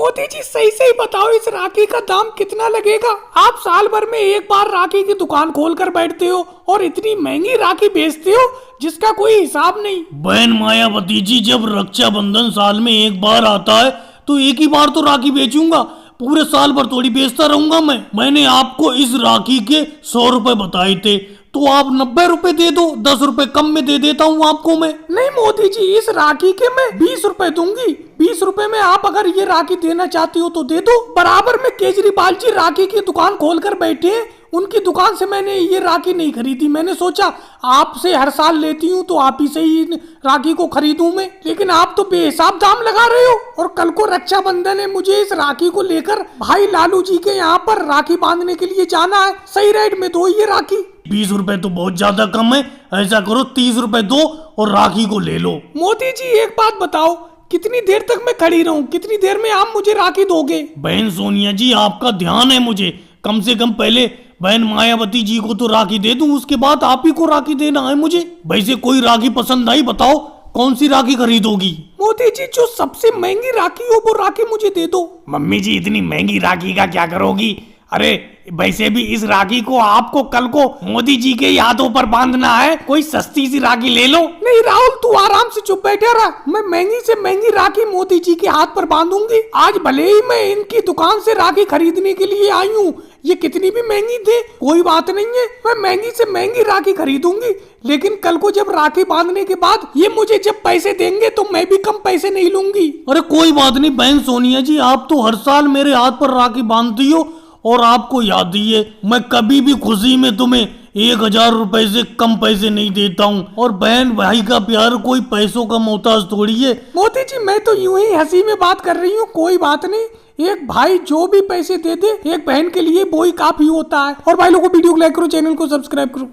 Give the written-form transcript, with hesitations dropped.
मोदी जी सही सही बताओ, इस राखी का दाम कितना लगेगा? आप साल भर में एक बार राखी की दुकान खोल कर बैठते हो और इतनी महंगी राखी बेचते हो जिसका कोई हिसाब नहीं। बहन मायावती जी, जब रक्षाबंधन साल में एक बार आता है तो एक ही बार तो राखी बेचूंगा, पूरे साल भर थोड़ी बेचता रहूंगा मैंने आपको इस राखी के 100 रुपए बताए थे, तो आप 90 रुपए दे दो, 10 रुपए कम में दे देता हूँ आपको मैं। नहीं मोदी जी, इस राखी के मैं 20 रुपए दूंगी। 20 रुपए में आप अगर ये राखी देना चाहती हो तो दे दो। बराबर में केजरीवाल जी राखी की दुकान खोल कर बैठे हैं, उनकी दुकान से मैंने ये राखी नहीं खरीदी। मैंने सोचा आपसे हर साल लेती हूँ तो आप ही से ही राखी को खरीदूं मैं, लेकिन आप तो बेहिसाब दाम लगा रहे हो। और कल को रक्षाबंधन है, मुझे इस राखी को लेकर भाई लालू जी के यहाँ पर राखी बांधने के लिए जाना है। सही रेट में दो ये राखी। 20 रुपए तो बहुत ज्यादा कम है, ऐसा करो 30 रुपए दो और राखी को ले लो। मोदी जी एक बात बताओ, कितनी देर तक मैं खड़ी रहूं? कितनी देर में आप मुझे राखी दोगे? बहन सोनिया जी, आपका ध्यान है मुझे, कम से कम पहले बहन मायावती जी को तो राखी दे दूं, उसके बाद आप ही को राखी देना है मुझे। वैसे कोई राखी पसंद आई, बताओ कौन सी राखी खरीदोगी? मोदी जी जो सबसे महंगी राखी हो वो राखी मुझे दे दो। मम्मी जी, इतनी महंगी राखी का क्या करोगी? अरे वैसे भी इस राखी को आपको कल को मोदी जी के हाथों पर बांधना है, कोई सस्ती सी राखी ले लो। नहीं राहुल, तू आराम से चुप बैठा रहा। मैं महंगी से महंगी राखी मोदी जी के हाथ पर बांधूंगी। आज भले ही मैं इनकी दुकान से राखी खरीदने के लिए आई हूँ, ये कितनी भी महंगी थे कोई बात नहीं है, मैं महंगी से महंगी राखी खरीदूंगी। लेकिन कल को जब राखी बांधने के बाद ये मुझे जब पैसे देंगे तो मैं भी कम पैसे नहीं लूंगी। अरे कोई बात नहीं बहन सोनिया जी, आप तो हर साल मेरे हाथ पर राखी बांधती हो, और आपको याद ही है मैं कभी भी खुशी में तुम्हें 1000 रुपए से कम पैसे नहीं देता हूँ। और बहन भाई का प्यार कोई पैसों का मोहताज थोड़ी है। मोदी जी मैं तो यूं ही हंसी में बात कर रही हूँ, कोई बात नहीं। एक भाई जो भी पैसे दे दे एक बहन के लिए वो ही काफी होता है। और भाई लोगों को वीडियो को लाइक करो, चैनल को सब्सक्राइब करो।